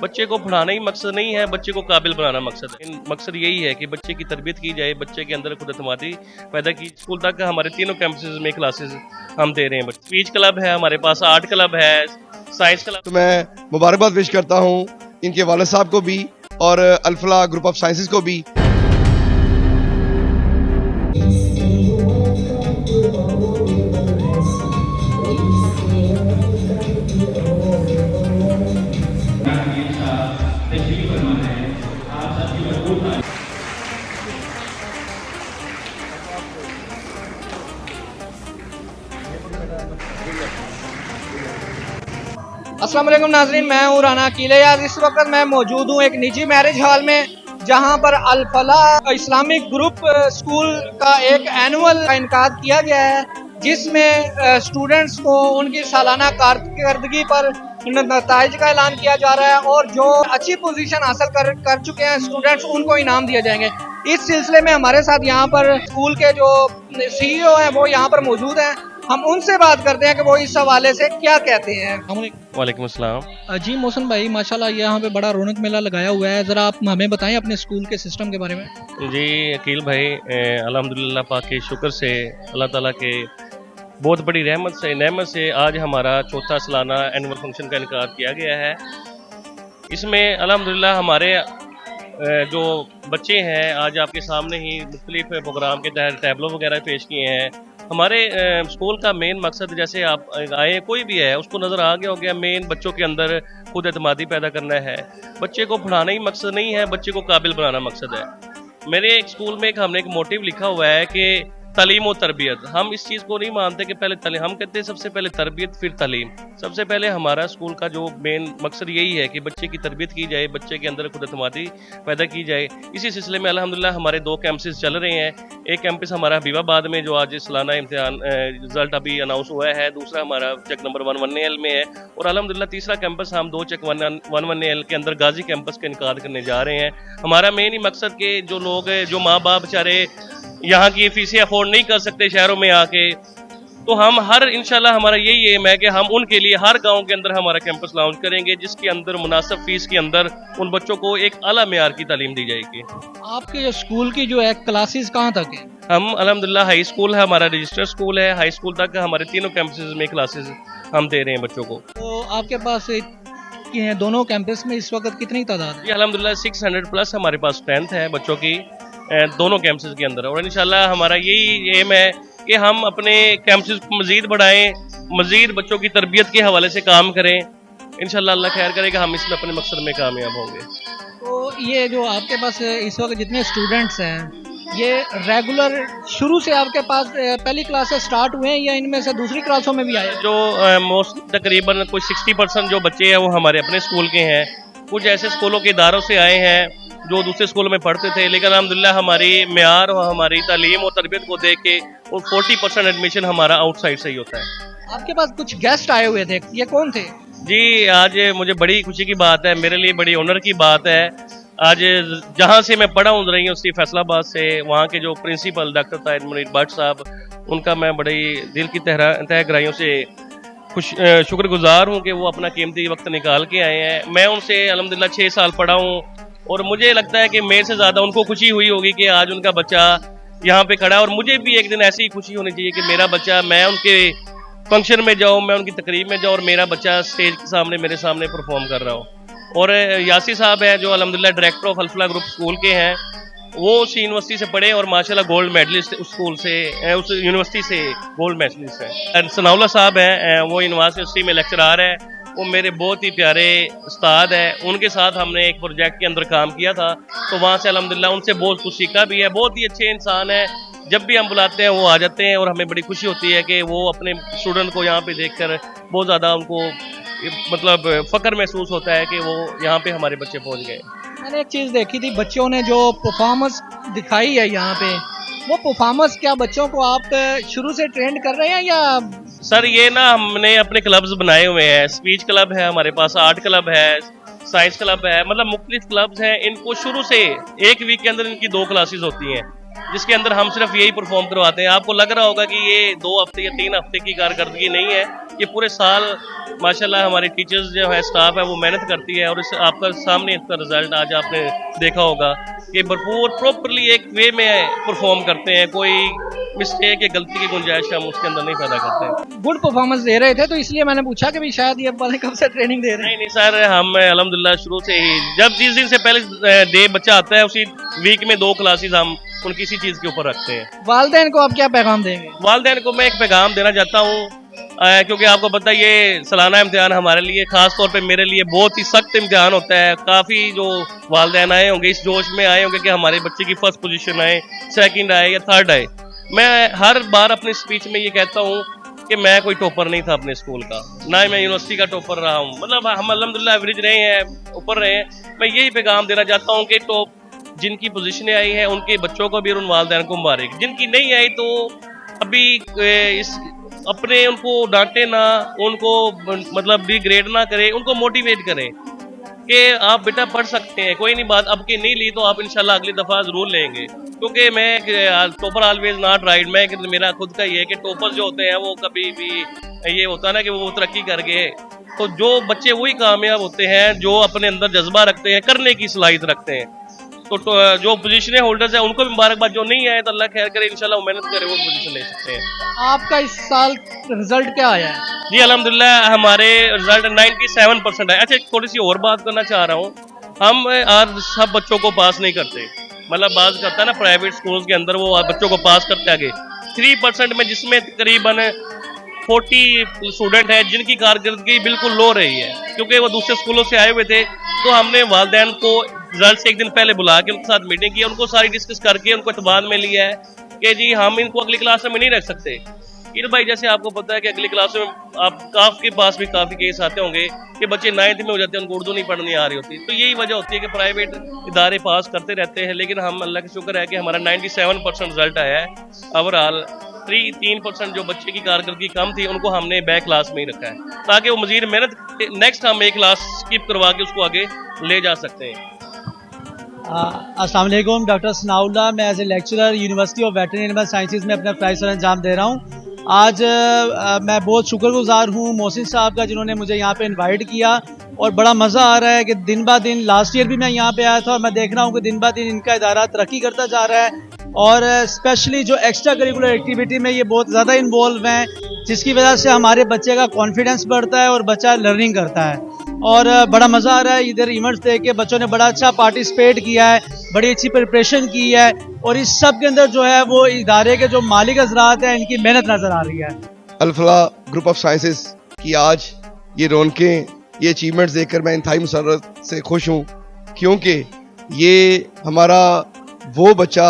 बच्चे को पढ़ाना ही मकसद नहीं है, बच्चे को काबिल बनाना मकसद है। मकसद यही है कि बच्चे की तरबियत की जाए, बच्चे के अंदर खुद एतमादी पैदा की। स्कूल तक हमारे तीनों कैंपसेस में क्लासेस हम दे रहे हैं। स्पीच क्लब है हमारे पास, आर्ट क्लब है, साइंस क्लब। तो मैं मुबारकबाद पेश करता हूँ इनके वालिद साहब को भी और अल्फला ग्रुप ऑफ साइंसेज को भी। अस्सलाम वालेकुम नाज़रीन, मैं हूँ राना अकील। यार इस वक्त मैं मौजूद हूँ एक निजी मैरिज हॉल में, जहाँ पर अल फलाह इस्लामिक ग्रुप स्कूल का एक एनुअल का इनकाद किया गया है, जिसमें स्टूडेंट्स को उनकी सालाना कारकर्दगी पर नताइज का ऐलान किया जा रहा है और जो अच्छी पोजीशन हासिल कर चुके हैं स्टूडेंट्स, उनको इनाम दिए जाएंगे। इस सिलसिले में हमारे साथ यहाँ पर स्कूल के जो CEO हैं वो यहाँ पर मौजूद हैं। हम उनसे बात करते हैं कि वो इस हवाले से क्या कहते हैं। वालेकुम अस्सलाम। जी मोहसिन भाई, माशाल्लाह यहाँ पे बड़ा रौनक मेला लगाया हुआ है, ज़रा आप हमें बताएं अपने स्कूल के सिस्टम के बारे में। जी अकील भाई, अल्हम्दुलिल्लाह पाक के शुक्र से, अल्लाह ताला के बहुत बड़ी नेमत से आज हमारा चौथा सालाना एनुअल फंक्शन का इनकाद किया गया है। इसमें अल्हम्दुलिल्लाह हमारे जो बच्चे हैं आज आपके सामने ही मुख्तलिफ प्रोग्राम के तहत टैबलो वगैरह पेश किए हैं। हमारे स्कूल का मेन मकसद, जैसे आप आए कोई भी है उसको नज़र आ गया हो गया, मेन बच्चों के अंदर खुद एतमादी पैदा करना है। बच्चे को पढ़ाना ही मकसद नहीं है, बच्चे को काबिल बनाना मकसद है। मेरे एक स्कूल में हमने एक मोटिव लिखा हुआ है कि तालीम और तरबियत। हम इस चीज़ को नहीं मानते कि पहले तालीम, हम कहते हैं सबसे पहले तरबियत फिर तालीम। सबसे पहले हमारा स्कूल का जो मेन मकसद यही है कि बच्चे की तरबियत की जाए, बच्चे के अंदर खुद एतमादी पैदा की जाए। इसी सिलसिले में अल्हम्दुलिल्लाह हमारे 2 कैंपसेस चल रहे हैं। एक कैंपस हमारा हबीबाबाद में जो आज सालाना इम्तिहान रिजल्ट अभी अनाउंस हुआ है, दूसरा हमारा चेक नंबर 1 में है, और अल्हम्दुलिल्लाह तीसरा कैंपस हम 2 चेक 1 के अंदर गाजी कैंपस का इनकाद करने जा रहे हैं। हमारा मेन ही मकसद के जो लोग, जो माँ बाप बेचारे यहाँ की फीसें अफोर्ड नहीं कर सकते शहरों में आके, तो हम इंशाल्लाह हमारा यही एम है कि हम उनके लिए हर गांव के अंदर हमारा कैंपस लॉन्च करेंगे, जिसके अंदर मुनासिब फीस के अंदर उन बच्चों को एक आला मेयार की तालीम दी जाएगी। आपके जो स्कूल की जो है क्लासेस कहाँ तक है? हम अल्हम्दुलिल्लाह हाई स्कूल है हमारा, रजिस्टर्ड स्कूल है, हाई स्कूल तक हमारे तीनों कैंपसेस में क्लासेस हम दे रहे हैं बच्चों को। तो आपके पास दोनों कैंपस में इस वक्त कितनी तादाद है? जी अल्हम्दुलिल्लाह 600 प्लस हमारे पास स्ट्रेंथ है बच्चों की दोनों कैंपसेस के अंदर, और इंशाल्लाह हमारा यही एम है कि हम अपने कैंपसेस को मज़ीद बढ़ाएं, मज़ीद बच्चों की तरबियत के हवाले से काम करें। इंशाल्लाह अल्लाह खैर करेगा, हम इसमें अपने मकसद में कामयाब होंगे। तो ये जो आपके पास इस वक्त जितने स्टूडेंट्स हैं, ये रेगुलर शुरू से आपके पास पहली क्लास से स्टार्ट हुए हैं या इनमें से दूसरी क्लासों में भी आए? जो मोस्ट तकरीबन कुछ 60% जो बच्चे हैं वो हमारे अपने स्कूल के हैं। कुछ ऐसे स्कूलों के इदारों से आए हैं जो दूसरे स्कूलों में पढ़ते थे, लेकिन अल्हम्दुलिल्लाह हमारी मेयार और हमारी तालीम और तरबियत को देख के वो 40% एडमिशन हमारा आउटसाइड से ही होता है। आपके पास कुछ गेस्ट आए हुए थे, ये कौन थे? जी आज मुझे बड़ी खुशी की बात है, मेरे लिए बड़ी ऑनर की बात है। आज जहाँ से मैं पढ़ा हूँ यूनिवर्सिटी फैसलाबाद से, वहाँ के जो प्रिंसिपल डॉक्टर ताहिर मुनीर भट्ट साहब, उनका मैं बड़ी दिल की तह गहराइयों से शुक्रगुजार हूँ कि वो अपना कीमती वक्त निकाल के आए हैं। मैं उनसे अल्हम्दुलिल्लाह 6 साल पढ़ा हूँ और मुझे लगता है कि मेरे से ज़्यादा उनको खुशी हुई होगी कि आज उनका बच्चा यहाँ पे खड़ा है, और मुझे भी एक दिन ऐसी ही खुशी होनी चाहिए कि मेरा बच्चा, मैं उनके फंक्शन में जाऊँ, मैं उनकी तकरीब में जाऊँ और मेरा बच्चा स्टेज के सामने मेरे सामने परफॉर्म कर रहा हो। और यासी साहब हैं जो अल्हम्दुलिल्लाह director of Alfalah group school के हैं, वो उस यूनिवर्सिटी से पढ़े और माशाल्लाह गोल्ड मेडलिस्ट उस स्कूल से, उस यूनिवर्सिटी से गोल्ड मेडलिस्ट हैं। सनाउल्लाह साहब हैं, वो यूनिवर्सिटी में लेक्चरार है, वो मेरे बहुत ही प्यारे उस्ताद हैं। उनके साथ हमने एक प्रोजेक्ट के अंदर काम किया था, तो वहाँ से अल्हम्दुलिल्लाह उनसे बहुत कुछ सीखा भी है। बहुत ही अच्छे इंसान हैं, जब भी हम बुलाते हैं वो आ जाते हैं, और हमें बड़ी खुशी होती है कि वो अपने स्टूडेंट को यहाँ पे देखकर बहुत ज़्यादा उनको मतलब फ़ख्र महसूस होता है कि वो यहाँ पे हमारे बच्चे पहुँच गए। मैंने एक चीज़ देखी थी, बच्चों ने जो परफॉर्मेंस दिखाई है यहाँ पे, वो परफॉर्मेंस क्या बच्चों को आप शुरू से ट्रेंड कर रहे हैं या? सर ये ना हमने अपने क्लब्स बनाए हुए हैं, स्पीच क्लब है हमारे पास, आर्ट क्लब है, साइंस क्लब है, मतलब मुख्तलिफ क्लब्स हैं। इनको शुरू से एक वीक के अंदर इनकी 2 क्लासेस होती हैं। जिसके अंदर हम सिर्फ यही परफॉर्म करवाते हैं। आपको लग रहा होगा कि ये 2 हफ्ते या 3 हफ्ते की कारकर्दगी नहीं है, ये पूरे साल माशाल्लाह हमारी टीचर्स जो है, स्टाफ है, वो मेहनत करती है और इस आपका सामने इसका रिजल्ट आज आपने देखा होगा कि भरपूर प्रॉपरली एक वे में परफॉर्म करते हैं। कोई मिस्टेक या गलती की गुंजाइश हम उसके अंदर नहीं पैदा करते। गुड परफॉर्मेंस दे रहे थे तो इसलिए मैंने पूछा कि भाई शायद ये वाले कब से ट्रेनिंग दे रहे हैं। नहीं सर, हम अल्हम्दुलिल्लाह शुरू से ही, जब जिस दिन से पहले डे बच्चा आता है उसी वीक में 2 क्लासेस हम उनकी इसी चीज़ के ऊपर रखते हैं। वालिदैन को आप क्या पैगाम देंगे? वालिदैन को मैं एक पैगाम देना चाहता हूँ, क्योंकि आपको पता है ये सालाना इम्तिहान हमारे लिए, ख़ास तौर पे मेरे लिए बहुत ही सख्त इम्तिहान होता है। काफ़ी जो वालिदैन आए होंगे इस जोश में आए होंगे कि हमारे बच्चे की फर्स्ट पोजीशन आए, सेकंड आए या थर्ड आए। मैं हर बार अपने स्पीच में ये कहता हूँ कि मैं कोई टॉपर नहीं था अपने स्कूल का, ना ही मैं यूनिवर्सिटी का टॉपर रहा हूँ। मतलब हम अल्हम्दुलिल्लाह एवरेज रहे हैं, ऊपर रहे हैं। मैं यही पैगाम देना चाहता हूँ कि टॉप जिनकी पोजीशनें आई हैं उनके बच्चों को भी और उन वालिदैन को मुबारक। जिनकी नहीं आई तो अभी इस अपने उनको डांटे ना, उनको मतलब डिग्रेड ना करें, उनको मोटिवेट करें कि आप बेटा पढ़ सकते हैं, कोई नहीं बात, अब की नहीं ली तो आप इंशाल्लाह अगली दफ़ा ज़रूर लेंगे। क्योंकि मैं टॉपर ऑलवेज नॉट राइट, मैं मेरा खुद का ये है कि टॉपर जो होते हैं वो कभी भी ये होता है ना कि वो तरक्की कर गए, तो जो बच्चे वही कामयाब होते हैं जो अपने अंदर जज्बा रखते हैं, करने की सलाहियत रखते हैं। तो जो पोजीशन होल्डर्स हैं उनको भी मुबारकबाद, जो नहीं आए तो अल्लाह खैर करे, इंशाल्लाह वो मेहनत करे वो पोजीशन ले सकते हैं। आपका इस साल रिजल्ट क्या आया है? जी अल्हम्दुलिल्लाह हमारे रिजल्ट 97% है। अच्छा, थोड़ी सी और बात करना चाह रहा हूँ, हम आज सब बच्चों को पास नहीं करते। मतलब बात करता है ना प्राइवेट स्कूल्स के अंदर वो बच्चों को पास करते आगे 3% में, जिसमें तकरीबन 40 स्टूडेंट हैं जिनकी कारकर्दगी बिल्कुल लो रही है, क्योंकि वो दूसरे स्कूलों से आए हुए थे। तो हमने वालिदैन को रिजल्ट से एक दिन पहले बुला के उनके साथ मीटिंग की, उनको सारी डिस्कस करके उनको एतबार में लिया है कि जी हम इनको अगली क्लास में नहीं रख सकते। ईद भाई, जैसे आपको पता है कि अगली क्लास में आपके पास भी काफ़ी केस आते होंगे कि बच्चे 9th में हो जाते हैं, उनको उर्दू नहीं पढ़नी आ रही होती। तो यही वजह होती है कि प्राइवेट इदारे पास करते रहते हैं, लेकिन हम अल्लाह का शुक्र है कि हमारा 97% रिजल्ट आया है। ओवरऑल 3% जो बच्चे की कारकर्दगी कम थी उनको हमने बैक क्लास में ही रखा है, ताकि वो मजीद मेहनत नेक्स्ट हम एक क्लास स्किप करवा के उसको आगे ले जा सकते हैं। अस्सलाम वालेकुम, डॉक्टर सनाउल्लाह, मैं as a lecturer university of veterinary animal sciences में अपना फ़राइज़ सर अंजाम दे रहा हूँ। आज मैं बहुत शुक्रगुजार हूँ मोहसिन साहब का, जिन्होंने मुझे यहाँ पे इनवाइट किया और बड़ा मज़ा आ रहा है कि दिन ब दिन, लास्ट ईयर भी मैं यहाँ पे आया था और मैं देख रहा हूँ कि दिन ब दिन इनका इदारा तरक्की करता जा रहा है और स्पेशली जो एक्स्ट्रा करिकुलर एक्टिविटी में ये बहुत ज़्यादा इन्वॉल्व हैं, जिसकी वजह से हमारे बच्चे का कॉन्फिडेंस बढ़ता है और बच्चा लर्निंग करता है। और बड़ा मज़ा आ रहा है इधर इवेंट्स देख के, बच्चों ने बड़ा अच्छा पार्टिसिपेट किया है, बड़ी अच्छी प्रिपरेशन की है और इस सब के अंदर जो है वो इदारे के जो मालिक हज़रात हैं इनकी मेहनत नज़र आ रही है। अल-फलाह ग्रुप ऑफ साइंसेस की आज ये रौनकें, ये अचीवमेंट्स देखकर मैं इंतहाई मुसर्रत से खुश हूँ, क्योंकि ये हमारा वो बच्चा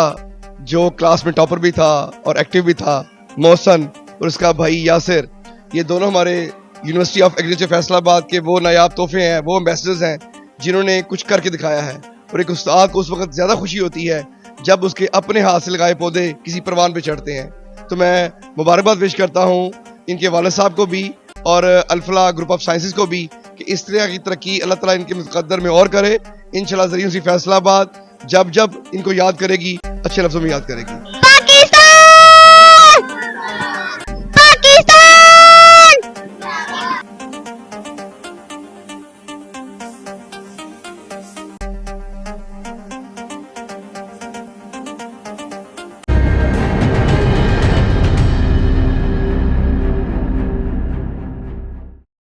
जो क्लास में टॉपर भी था और एक्टिव भी था, मोहसन, और उसका भाई यासिर, ये दोनों हमारे यूनिवर्सिटी ऑफ एग्रीकल्चर फैसलाबाद के वो नायाब तोहफे हैं, वो एम्बेसडर्स हैं जिन्होंने कुछ करके दिखाया है। और एक उस्ताद को उस वक्त ज़्यादा खुशी होती है जब उसके अपने हाथ से लगाए पौधे किसी परवान पे चढ़ते हैं। तो मैं मुबारकबाद पेश करता हूँ इनके वालिद साहब को भी और अल-फलाह ग्रुप ऑफ साइंसेस को भी कि इस तरह की तरक्की अल्लाह ताला इनके मुक़द्दर में और करे। इंशाल्लाह ज़रिए फैसलाबाद जब जब इनको याद करेगी अच्छे लफ्ज़ों में याद करेगी।